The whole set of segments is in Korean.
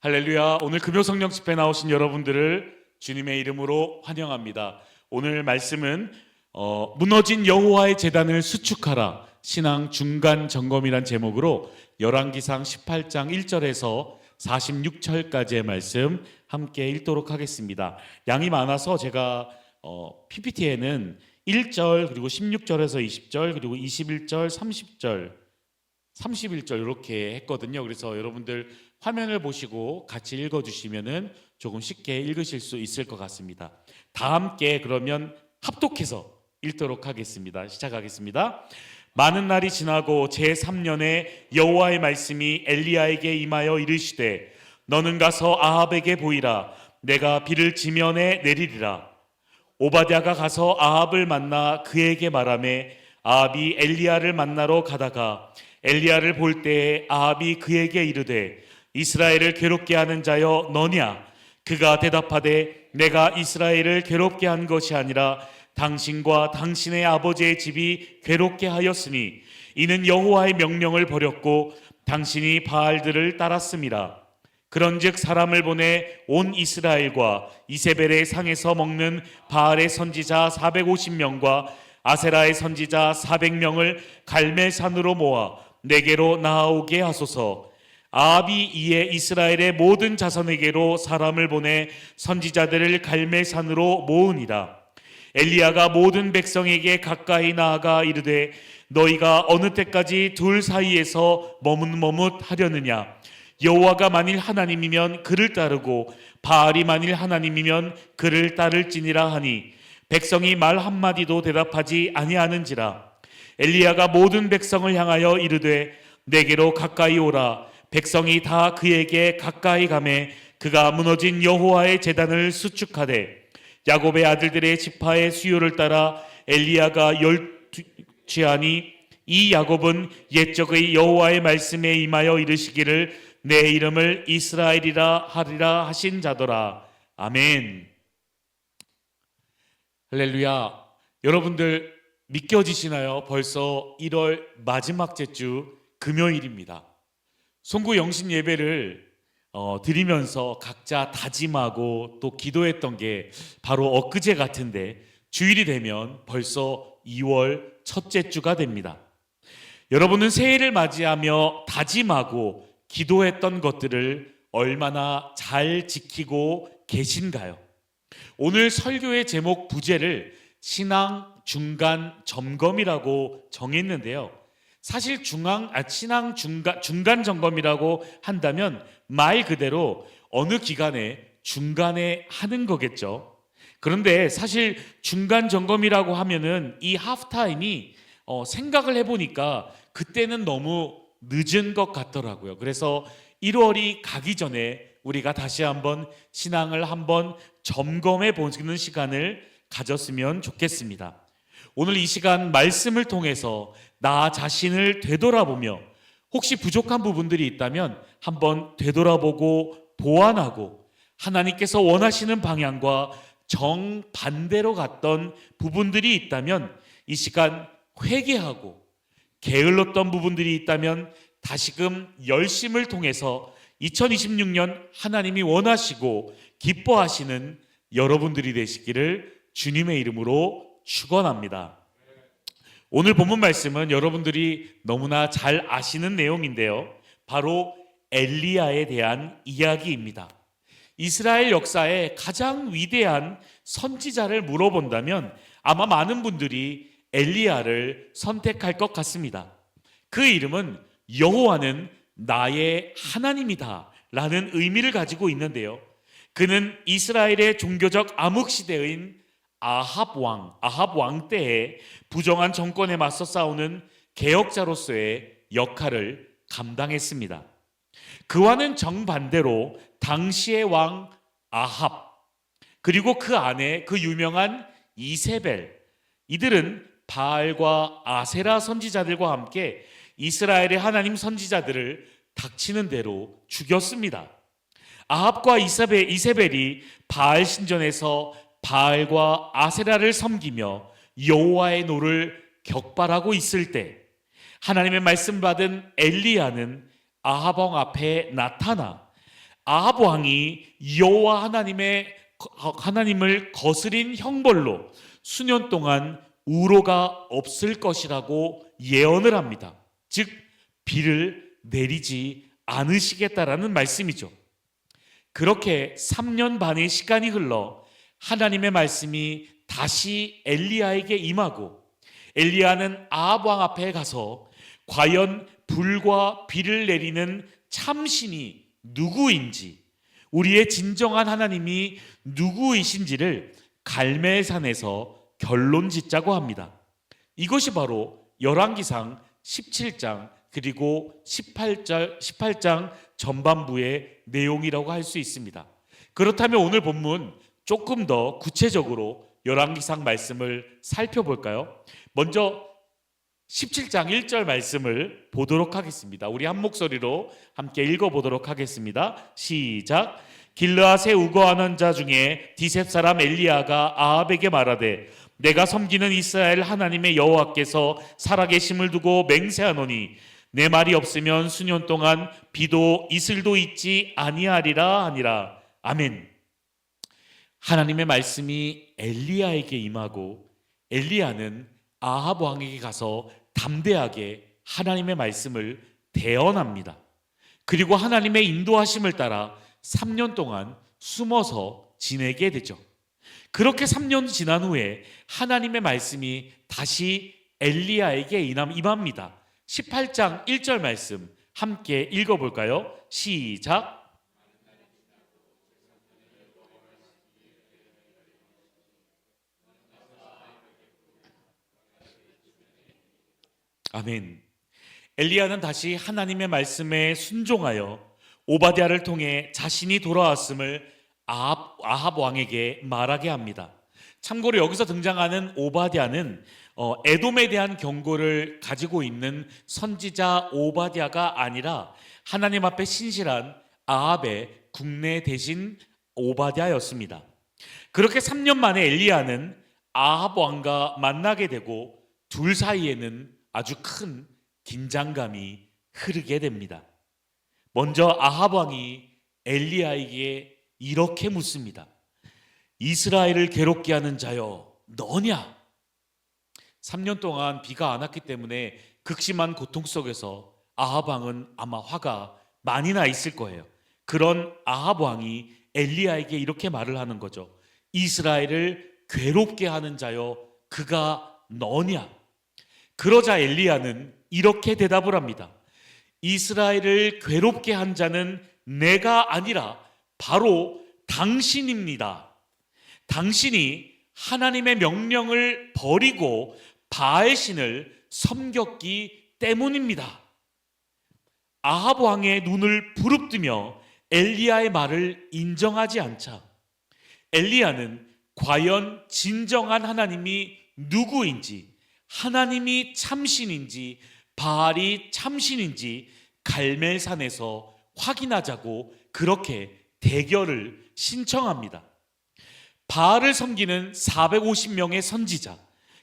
할렐루야. 오늘 금요 성령 집회 나오신 여러분들을 주님의 이름으로 환영합니다. 오늘 말씀은 무너진 여호와의 제단을 수축하라, 신앙 중간 점검이란 제목으로 열왕기상 18장 1절에서 46절까지의 말씀 함께 읽도록 하겠습니다. 양이 많아서 제가 PPT에는 1절 그리고 16절에서 20절 그리고 21절 30절 31절 이렇게 했거든요. 그래서 여러분들 화면을 보시고 같이 읽어주시면은 조금 쉽게 읽으실 수 있을 것 같습니다. 다 함께 그러면 합독해서 읽도록 하겠습니다. 시작하겠습니다. 많은 날이 지나고 제3년에 여호와의 말씀이 엘리야에게 임하여 이르시되 너는 가서 아합에게 보이라. 내가 비를 지면에 내리리라. 오바댜가 가서 아합을 만나 그에게 말하매 아합이 엘리야를 만나러 가다가 엘리야를 볼 때에 아합이 그에게 이르되 이스라엘을 괴롭게 하는 자여 너냐? 그가 대답하되 내가 이스라엘을 괴롭게 한 것이 아니라 당신과 당신의 아버지의 집이 괴롭게 하였으니 이는 여호와의 명령을 버렸고 당신이 바알들을 따랐음이라. 그런즉 사람을 보내 온 이스라엘과 이세벨의 상에서 먹는 바알의 선지자 450명과 아세라의 선지자 400명을 갈멜산으로 모아 내게로 나아오게 하소서. 아합이 이에 이스라엘의 모든 자손에게로 사람을 보내 선지자들을 갈멜산으로 모으니라. 엘리야가 모든 백성에게 가까이 나아가 이르되 너희가 어느 때까지 둘 사이에서 머뭇머뭇하려느냐? 여호와가 만일 하나님이면 그를 따르고 바알이 만일 하나님이면 그를 따를지니라 하니 백성이 말 한마디도 대답하지 아니하는지라. 엘리야가 모든 백성을 향하여 이르되 내게로 가까이 오라. 백성이 다 그에게 가까이 가매 그가 무너진 여호와의 제단을 수축하되 야곱의 아들들의 지파의 수요를 따라 엘리야가 열취하니 이 야곱은 옛적의 여호와의 말씀에 임하여 이르시기를 내 이름을 이스라엘이라 하리라 하신 자더라. 아멘. 할렐루야. 여러분들 믿겨지시나요? 벌써 1월 마지막 주 금요일입니다. 송구 영신 예배를 드리면서 각자 다짐하고 또 기도했던 게 바로 엊그제 같은데 주일이 되면 벌써 2월 첫째 주가 됩니다. 여러분은 새해를 맞이하며 다짐하고 기도했던 것들을 얼마나 잘 지키고 계신가요? 오늘 설교의 제목 부제를 신앙 중간 점검이라고 정했는데요. 사실 신앙 중간 점검이라고 한다면 말 그대로 어느 기간에 중간에 하는 거겠죠. 그런데 사실 중간 점검이라고 하면은 이 하프타임이 생각을 해보니까 그때는 너무 늦은 것 같더라고요. 그래서 1월이 가기 전에 우리가 다시 한번 신앙을 한번 점검해 보는 시간을 가졌으면 좋겠습니다. 오늘 이 시간 말씀을 통해서 나 자신을 되돌아보며 혹시 부족한 부분들이 있다면 한번 되돌아보고 보완하고 하나님께서 원하시는 방향과 정반대로 갔던 부분들이 있다면 이 시간 회개하고 게을렀던 부분들이 있다면 다시금 열심을 통해서 2026년 하나님이 원하시고 기뻐하시는 여러분들이 되시기를 주님의 이름으로 축원합니다. 오늘 본문 말씀은 여러분들이 너무나 잘 아시는 내용인데요. 바로 엘리야에 대한 이야기입니다. 이스라엘 역사의 가장 위대한 선지자를 물어본다면 아마 많은 분들이 엘리야를 선택할 것 같습니다. 그 이름은 여호와는 나의 하나님이다 라는 의미를 가지고 있는데요. 그는 이스라엘의 종교적 암흑시대인 아합 왕 때에 부정한 정권에 맞서 싸우는 개혁자로서의 역할을 감당했습니다. 그와는 정반대로 당시의 왕 아합 그리고 그 아내 그 유명한 이세벨, 이들은 바알과 아세라 선지자들과 함께 이스라엘의 하나님 선지자들을 닥치는 대로 죽였습니다. 아합과 이세벨이 바알 신전에서 바알과 아세라를 섬기며 여호와의 노를 격발하고 있을 때 하나님의 말씀 받은 엘리야는 아합 왕 앞에 나타나 아합 왕이 여호와 하나님을 거스린 형벌로 수년 동안 우로가 없을 것이라고 예언을 합니다. 즉 비를 내리지 않으시겠다라는 말씀이죠. 그렇게 3년 반의 시간이 흘러 하나님의 말씀이 다시 엘리야에게 임하고, 엘리야는 아합 왕 앞에 가서 과연 불과 비를 내리는 참신이 누구인지, 우리의 진정한 하나님이 누구이신지를 갈멜산에서 결론 짓자고 합니다. 이것이 바로 열왕기상 17장 그리고 18장 전반부의 내용이라고 할 수 있습니다. 그렇다면 오늘 본문 조금 더 구체적으로 열왕기상 말씀을 살펴볼까요? 먼저 17장 1절 말씀을 보도록 하겠습니다. 우리 한 목소리로 함께 읽어보도록 하겠습니다. 시작. 길르앗에 우거하는 자 중에 디셉 사람 엘리야가 아합에게 말하되 내가 섬기는 이스라엘 하나님의 여호와께서 살아계심을 두고 맹세하노니 내 말이 없으면 수년 동안 비도 이슬도 있지 아니하리라 하니라. 아멘. 하나님의 말씀이 엘리야에게 임하고 엘리야는 아합 왕에게 가서 담대하게 하나님의 말씀을 대언합니다. 그리고 하나님의 인도하심을 따라 3년 동안 숨어서 지내게 되죠. 그렇게 3년 지난 후에 하나님의 말씀이 다시 엘리야에게 임합니다. 18장 1절 말씀 함께 읽어볼까요? 시작. 아멘. 엘리야는 다시 하나님의 말씀에 순종하여 오바댜를 통해 자신이 돌아왔음을 아합 왕에게 말하게 합니다. 참고로 여기서 등장하는 오바댜는 에돔에 대한 경고를 가지고 있는 선지자 오바댜가 아니라 하나님 앞에 신실한 아합의 국내 대신 오바댜였습니다. 그렇게 3년 만에 엘리야는 아합 왕과 만나게 되고 둘 사이에는 아주 큰 긴장감이 흐르게 됩니다. 먼저 아합 왕이 엘리야에게 이렇게 묻습니다. 이스라엘을 괴롭게 하는 자여 너냐? 3년 동안 비가 안 왔기 때문에 극심한 고통 속에서 아합 왕은 아마 화가 많이 나 있을 거예요. 그런 아합 왕이 엘리야에게 이렇게 말을 하는 거죠. 이스라엘을 괴롭게 하는 자여 그가 너냐? 그러자 엘리야는 이렇게 대답을 합니다. 이스라엘을 괴롭게 한 자는 내가 아니라 바로 당신입니다. 당신이 하나님의 명령을 버리고 바알 신을 섬겼기 때문입니다. 아합 왕의 눈을 부릅뜨며 엘리야의 말을 인정하지 않자 엘리야는 과연 진정한 하나님이 누구인지, 하나님이 참신인지 바알이 참신인지 갈멜산에서 확인하자고 그렇게 대결을 신청합니다. 바알을 섬기는 450명의 선지자,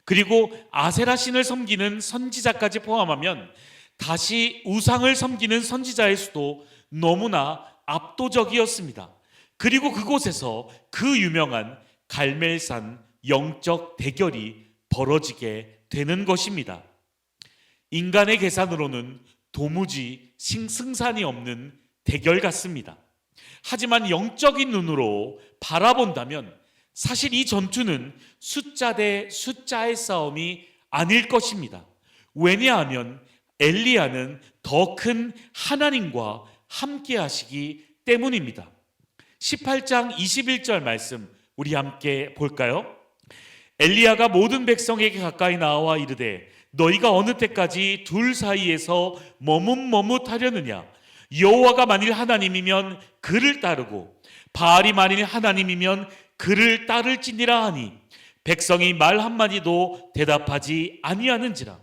그리고 아세라 신을 섬기는 선지자까지 포함하면 다시 우상을 섬기는 선지자의 수도 너무나 압도적이었습니다. 그리고 그곳에서 그 유명한 갈멜산 영적 대결이 벌어지게 되는 것입니다. 인간의 계산으로는 도무지 승산이 없는 대결 같습니다. 하지만 영적인 눈으로 바라본다면 사실 이 전투는 숫자 대 숫자의 싸움이 아닐 것입니다. 왜냐하면 엘리야는 더 큰 하나님과 함께 하시기 때문입니다. 18장 21절 말씀 우리 함께 볼까요? 엘리야가 모든 백성에게 가까이 나와 이르되 너희가 어느 때까지 둘 사이에서 머뭇머뭇하려느냐? 여호와가 만일 하나님이면 그를 따르고 바알이 만일 하나님이면 그를 따를지니라 하니 백성이 말 한마디도 대답하지 아니하는지라.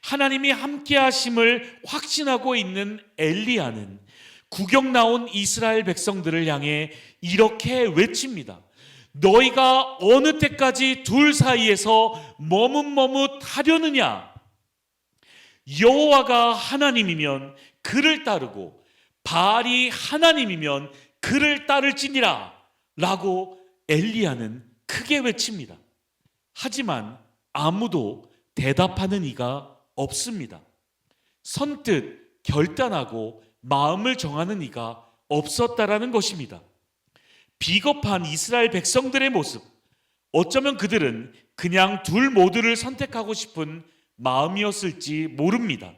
하나님이 함께 하심을 확신하고 있는 엘리야는 구경 나온 이스라엘 백성들을 향해 이렇게 외칩니다. 너희가 어느 때까지 둘 사이에서 머뭇머뭇하려느냐? 여호와가 하나님이면 그를 따르고 바알이 하나님이면 그를 따를지니라 라고 엘리야는 크게 외칩니다. 하지만 아무도 대답하는 이가 없습니다. 선뜻 결단하고 마음을 정하는 이가 없었다라는 것입니다. 비겁한 이스라엘 백성들의 모습, 어쩌면 그들은 그냥 둘 모두를 선택하고 싶은 마음이었을지 모릅니다.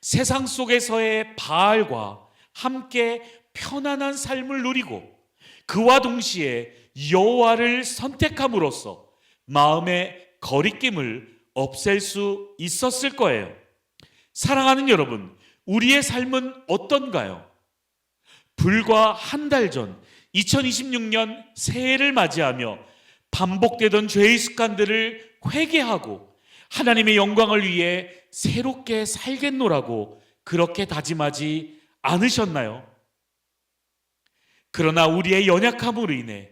세상 속에서의 바알과 함께 편안한 삶을 누리고 그와 동시에 여호와를 선택함으로써 마음의 거리낌을 없앨 수 있었을 거예요. 사랑하는 여러분, 우리의 삶은 어떤가요? 불과 한 달 전 2026년 새해를 맞이하며 반복되던 죄의 습관들을 회개하고 하나님의 영광을 위해 새롭게 살겠노라고 그렇게 다짐하지 않으셨나요? 그러나 우리의 연약함으로 인해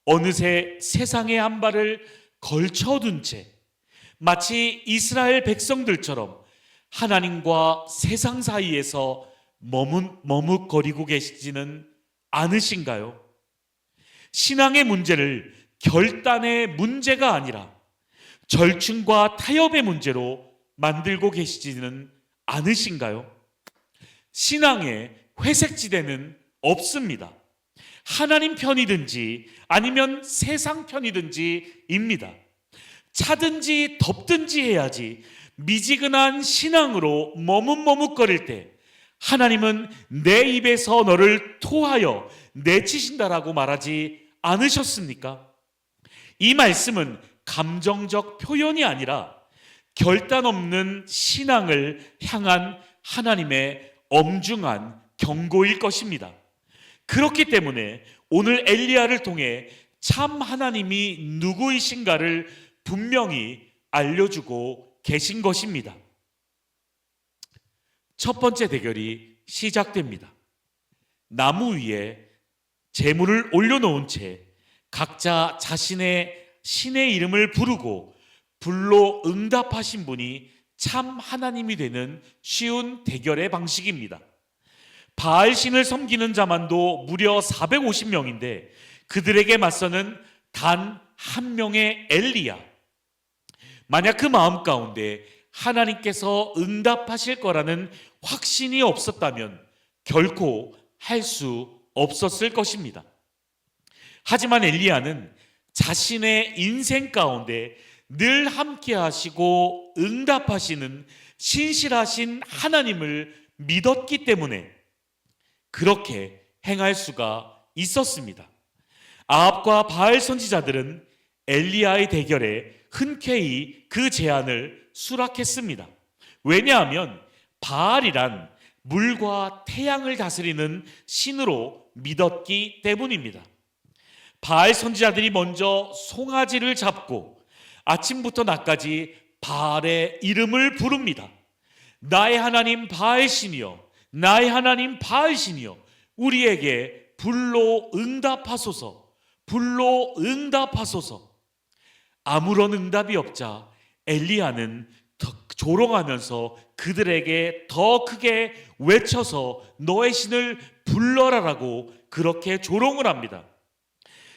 어느새 세상의 한 발을 걸쳐둔 채 마치 이스라엘 백성들처럼 하나님과 세상 사이에서 머뭇거리고 계시지는 않으신가요? 신앙의 문제를 결단의 문제가 아니라 절충과 타협의 문제로 만들고 계시지는 않으신가요? 신앙의 회색지대는 없습니다. 하나님 편이든지 아니면 세상 편이든지입니다. 차든지 덮든지 해야지 미지근한 신앙으로 머뭇거릴 때 하나님은 내 입에서 너를 토하여 내치신다라고 말하지 않으셨습니까? 이 말씀은 감정적 표현이 아니라 결단 없는 신앙을 향한 하나님의 엄중한 경고일 것입니다. 그렇기 때문에 오늘 엘리야를 통해 참 하나님이 누구이신가를 분명히 알려주고 계신 것입니다. 첫 번째 대결이 시작됩니다. 나무 위에 제물을 올려놓은 채 각자 자신의 신의 이름을 부르고 불로 응답하신 분이 참 하나님이 되는 쉬운 대결의 방식입니다. 바알신을 섬기는 자만도 무려 450명인데 그들에게 맞서는 단 한 명의 엘리야. 만약 그 마음 가운데 하나님께서 응답하실 거라는 확신이 없었다면 결코 할 수 없었을 것입니다. 하지만 엘리야는 자신의 인생 가운데 늘 함께 하시고 응답하시는 신실하신 하나님을 믿었기 때문에 그렇게 행할 수가 있었습니다. 아합과 바알 선지자들은 엘리야의 대결에 흔쾌히 그 제안을 수락했습니다. 왜냐하면 바알이란 물과 태양을 다스리는 신으로 믿었기 때문입니다. 바알 선지자들이 먼저 송아지를 잡고 아침부터 낮까지 바알의 이름을 부릅니다. 나의 하나님 바알신이여, 나의 하나님 바알신이여, 우리에게 불로 응답하소서, 불로 응답하소서. 아무런 응답이 없자 엘리야는 조롱하면서 그들에게 더 크게 외쳐서 너의 신을 불러라라고 그렇게 조롱을 합니다.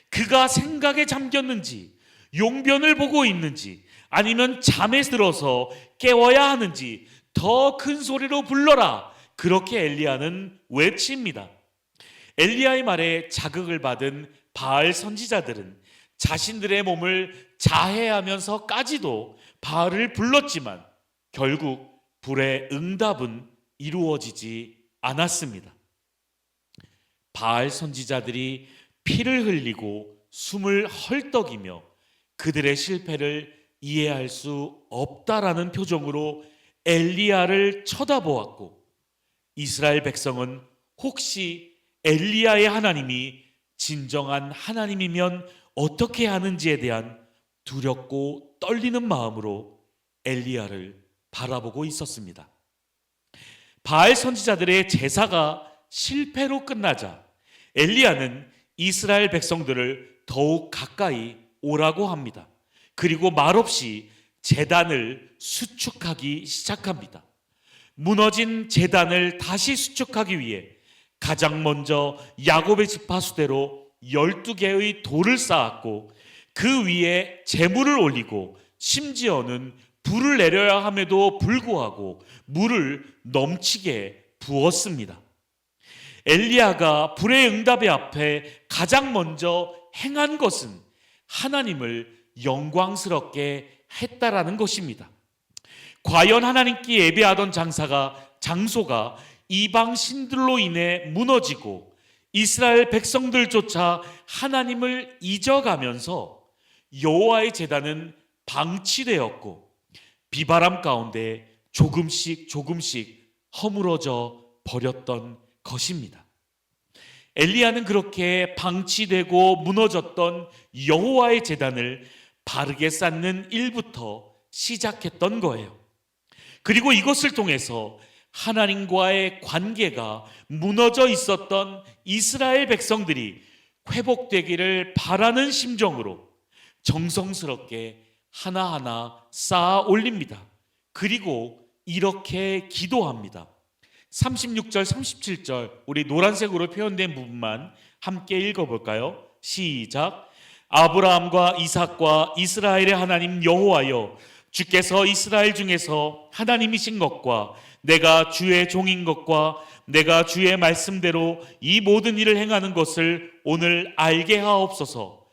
그가 생각에 잠겼는지 용변을 보고 있는지 아니면 잠에 들어서 깨워야 하는지 더 큰 소리로 불러라, 그렇게 엘리야는 외칩니다. 엘리야의 말에 자극을 받은 바알 선지자들은 자신들의 몸을 자해하면서까지도 바알을 불렀지만 결국 불의 응답은 이루어지지 않았습니다. 바알 선지자들이 피를 흘리고 숨을 헐떡이며 그들의 실패를 이해할 수 없다라는 표정으로 엘리야를 쳐다보았고, 이스라엘 백성은 혹시 엘리야의 하나님이 진정한 하나님이면 어떻게 하는지에 대한 두렵고 떨리는 마음으로 엘리야를 바라보고 있었습니다. 바알 선지자들의 제사가 실패로 끝나자 엘리야는 이스라엘 백성들을 더욱 가까이 오라고 합니다. 그리고 말없이 제단을 수축하기 시작합니다. 무너진 제단을 다시 수축하기 위해 가장 먼저 야곱의 지파수대로 12개의 돌을 쌓았고 그 위에 제물을 올리고 심지어는 불을 내려야 함에도 불구하고 물을 넘치게 부었습니다. 엘리야가 불의 응답의 앞에 가장 먼저 행한 것은 하나님을 영광스럽게 했다라는 것입니다. 과연 하나님께 예배하던 장소가 이방 신들로 인해 무너지고 이스라엘 백성들조차 하나님을 잊어가면서 여호와의 제단은 방치되었고 비바람 가운데 조금씩 허물어져 버렸던 것입니다. 엘리야는 그렇게 방치되고 무너졌던 여호와의 제단을 바르게 쌓는 일부터 시작했던 거예요. 그리고 이것을 통해서 하나님과의 관계가 무너져 있었던 이스라엘 백성들이 회복되기를 바라는 심정으로 정성스럽게 하나하나 쌓아 올립니다. 그리고 이렇게 기도합니다. 36절, 37절 우리 노란색으로 표현된 부분만 함께 읽어볼까요? 시작. 아브라함과 이삭과 이스라엘의 하나님 여호와여, 주께서 이스라엘 중에서 하나님이신 것과 내가 주의 종인 것과 내가 주의 말씀대로 이 모든 일을 행하는 것을 오늘 알게 하옵소서.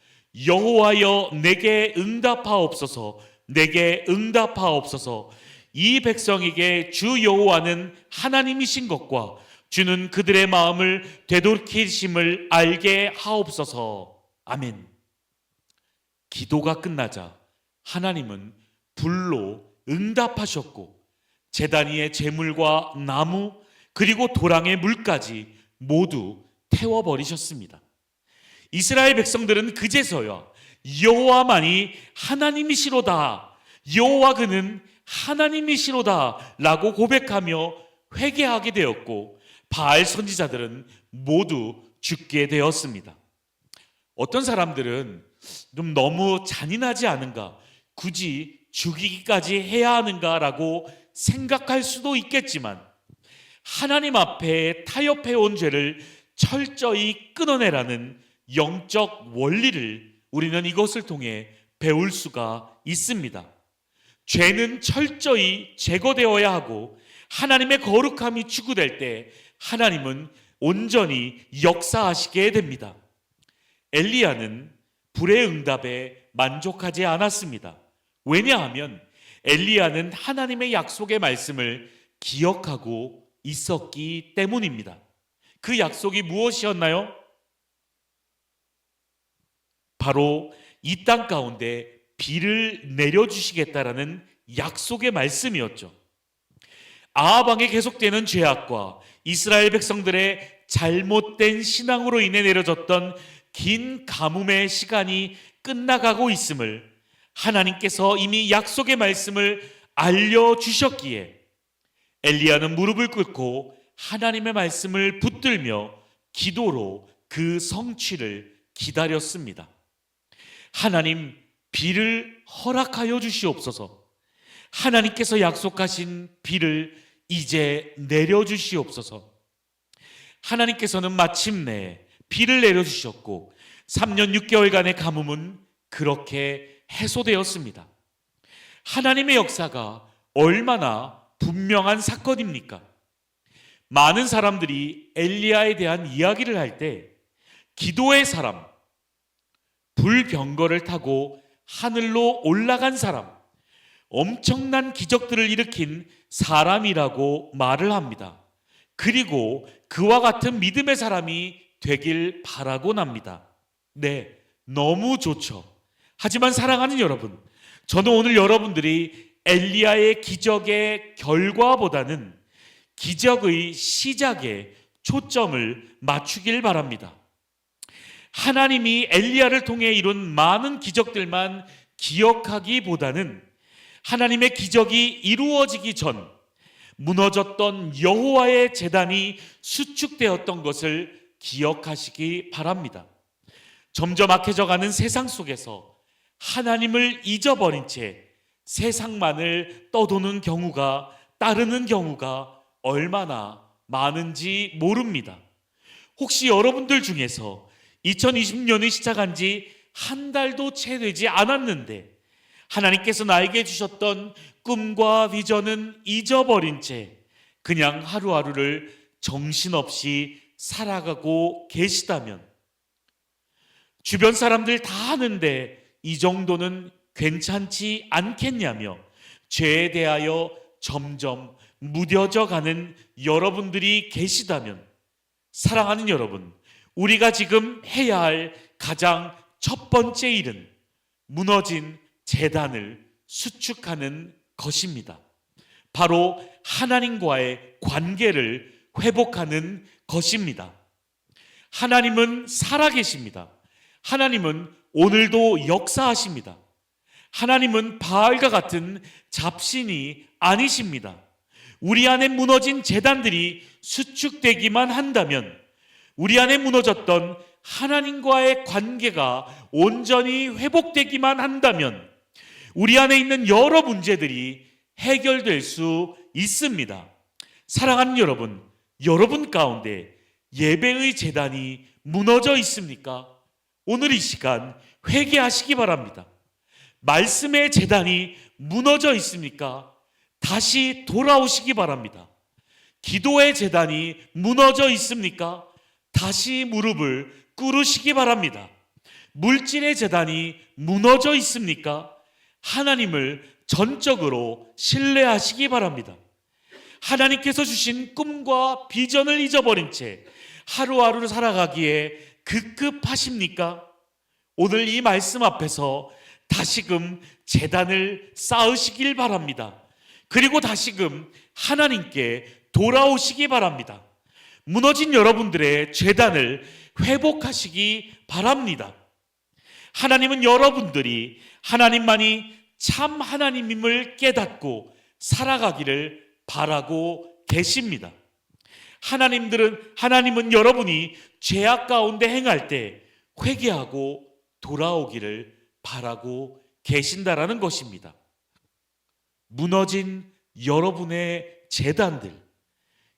여호와여, 내게 응답하옵소서. 내게 응답하옵소서. 이 백성에게 주 여호와는 하나님이신 것과 주는 그들의 마음을 되돌이키심을 알게 하옵소서. 아멘. 기도가 끝나자 하나님은 불로 응답하셨고 제단 위의 제물과 나무 그리고 도랑의 물까지 모두 태워버리셨습니다. 이스라엘 백성들은 그제서야 여호와만이 하나님이시로다, 여호와 그는 하나님이시로다 라고 고백하며 회개하게 되었고 바알 선지자들은 모두 죽게 되었습니다. 어떤 사람들은 좀 너무 잔인하지 않은가, 굳이 죽이기까지 해야 하는가라고 생각할 수도 있겠지만 하나님 앞에 타협해온 죄를 철저히 끊어내라는 영적 원리를 우리는 이것을 통해 배울 수가 있습니다. 죄는 철저히 제거되어야 하고 하나님의 거룩함이 추구될 때 하나님은 온전히 역사하시게 됩니다. 엘리야는 불의 응답에 만족하지 않았습니다. 왜냐하면 엘리야는 하나님의 약속의 말씀을 기억하고 있었기 때문입니다. 그 약속이 무엇이었나요? 바로 이 땅 가운데 비를 내려주시겠다라는 약속의 말씀이었죠. 아합 왕의 계속되는 죄악과 이스라엘 백성들의 잘못된 신앙으로 인해 내려졌던 긴 가뭄의 시간이 끝나가고 있음을 하나님께서 이미 약속의 말씀을 알려주셨기에 엘리야는 무릎을 꿇고 하나님의 말씀을 붙들며 기도로 그 성취를 기다렸습니다. 하나님, 비를 허락하여 주시옵소서. 하나님께서 약속하신 비를 이제 내려주시옵소서. 하나님께서는 마침내 비를 내려주셨고 3년 6개월간의 가뭄은 그렇게 해소되었습니다. 하나님의 역사가 얼마나 분명한 사건입니까? 많은 사람들이 엘리야에 대한 이야기를 할 때 기도의 사람, 불병거를 타고 하늘로 올라간 사람, 엄청난 기적들을 일으킨 사람이라고 말을 합니다. 그리고 그와 같은 믿음의 사람이 되길 바라곤 합니다. 네, 너무 좋죠. 하지만 사랑하는 여러분, 저는 오늘 여러분들이 엘리야의 기적의 결과보다는 기적의 시작에 초점을 맞추길 바랍니다. 하나님이 엘리야를 통해 이룬 많은 기적들만 기억하기보다는 하나님의 기적이 이루어지기 전 무너졌던 여호와의 제단이 수축되었던 것을 기억하시기 바랍니다. 점점 악해져가는 세상 속에서 하나님을 잊어버린 채 세상만을 떠도는 경우가, 따르는 경우가 얼마나 많은지 모릅니다. 혹시 여러분들 중에서 2020년이 시작한 지 한 달도 채 되지 않았는데 하나님께서 나에게 주셨던 꿈과 비전은 잊어버린 채 그냥 하루하루를 정신없이 살아가고 계시다면, 주변 사람들 다 하는데 이 정도는 괜찮지 않겠냐며 죄에 대하여 점점 무뎌져 가는 여러분들이 계시다면, 사랑하는 여러분, 우리가 지금 해야 할 가장 첫 번째 일은 무너진 제단을 수축하는 것입니다. 바로 하나님과의 관계를 회복하는 것입니다. 하나님은 살아계십니다. 하나님은 오늘도 역사하십니다. 하나님은 바알과 같은 잡신이 아니십니다. 우리 안에 무너진 제단들이 수축되기만 한다면, 우리 안에 무너졌던 하나님과의 관계가 온전히 회복되기만 한다면 우리 안에 있는 여러 문제들이 해결될 수 있습니다. 사랑하는 여러분, 여러분 가운데 예배의 제단이 무너져 있습니까? 오늘 이 시간 회개하시기 바랍니다. 말씀의 제단이 무너져 있습니까? 다시 돌아오시기 바랍니다. 기도의 제단이 무너져 있습니까? 다시 무릎을 꿇으시기 바랍니다. 물질의 제단이 무너져 있습니까? 하나님을 전적으로 신뢰하시기 바랍니다. 하나님께서 주신 꿈과 비전을 잊어버린 채 하루하루를 살아가기에 급급하십니까? 오늘 이 말씀 앞에서 다시금 제단을 쌓으시길 바랍니다. 그리고 다시금 하나님께 돌아오시기 바랍니다. 무너진 여러분들의 제단을 회복하시기 바랍니다. 하나님은 여러분들이 하나님만이 참 하나님임을 깨닫고 살아가기를 바라고 계십니다. 하나님은 여러분이 죄악 가운데 행할 때 회개하고 돌아오기를 바라고 계신다라는 것입니다. 무너진 여러분의 제단들,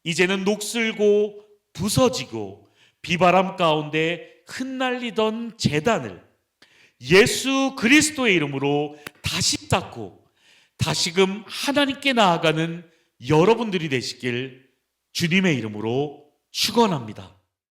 이제는 녹슬고 부서지고 비바람 가운데 흩날리던 제단을 예수 그리스도의 이름으로 다시 쌓고 다시금 하나님께 나아가는 여러분들이 되시길 주님의 이름으로 축원합니다.